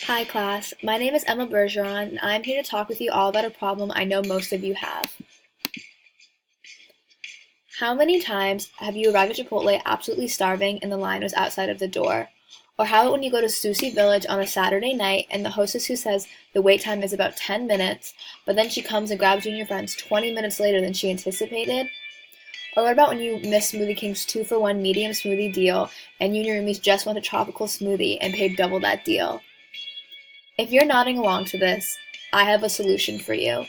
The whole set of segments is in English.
Hi class, my name is Emma Bergeron and I'm here to talk with you all about a problem I know most of you have. How many times have you arrived at Chipotle absolutely starving and the line was outside of the door? Or how about when you go to Sushi Village on a Saturday night and the hostess who says the wait time is about 10 minutes, but then she comes and grabs you and your friends 20 minutes later than she anticipated? Or what about when you miss Smoothie King's 2-for-1 medium smoothie deal and you and your roomies just want a tropical smoothie and paid double that deal? If you're nodding along to this, I have a solution for you.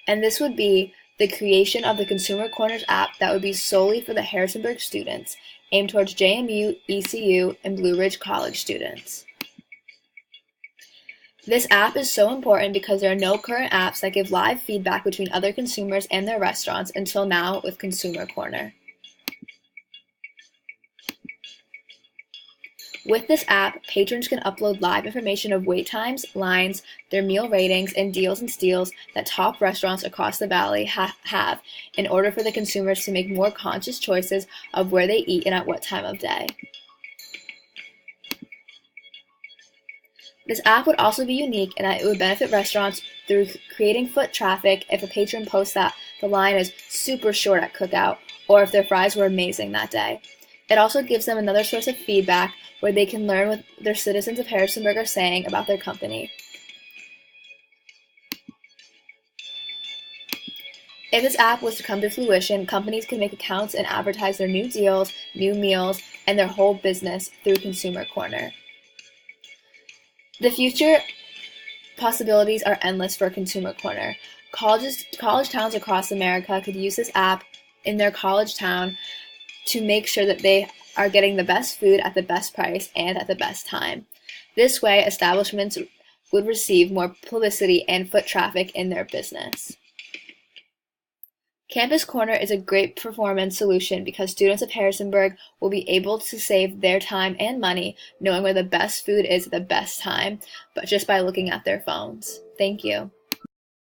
And this would be the creation of the Consumer Corners app that would be solely for the Harrisonburg students, aimed towards JMU, ECU, and Blue Ridge College students. This app is so important because there are no current apps that give live feedback between other consumers and their restaurants until now with Consumer Corner. With this app, patrons can upload live information of wait times, lines, their meal ratings, and deals and steals that top restaurants across the valley have in order for the consumers to make more conscious choices of where they eat and at what time of day. This app would also be unique in that it would benefit restaurants through creating foot traffic if a patron posts that the line is super short at Cookout or if their fries were amazing that day. It also gives them another source of feedback where they can learn what their citizens of Harrisonburg are saying about their company. If this app was to come to fruition, companies can make accounts and advertise their new deals, new meals, and their whole business through Consumer Corner. The future possibilities are endless for Consumer Corner. College towns across America could use this app in their college town to make sure that they are getting the best food at the best price and at the best time. This way, establishments would receive more publicity and foot traffic in their business. Campus Corner is a great performance solution because students of Harrisonburg will be able to save their time and money knowing where the best food is at the best time, but just by looking at their phones. Thank you.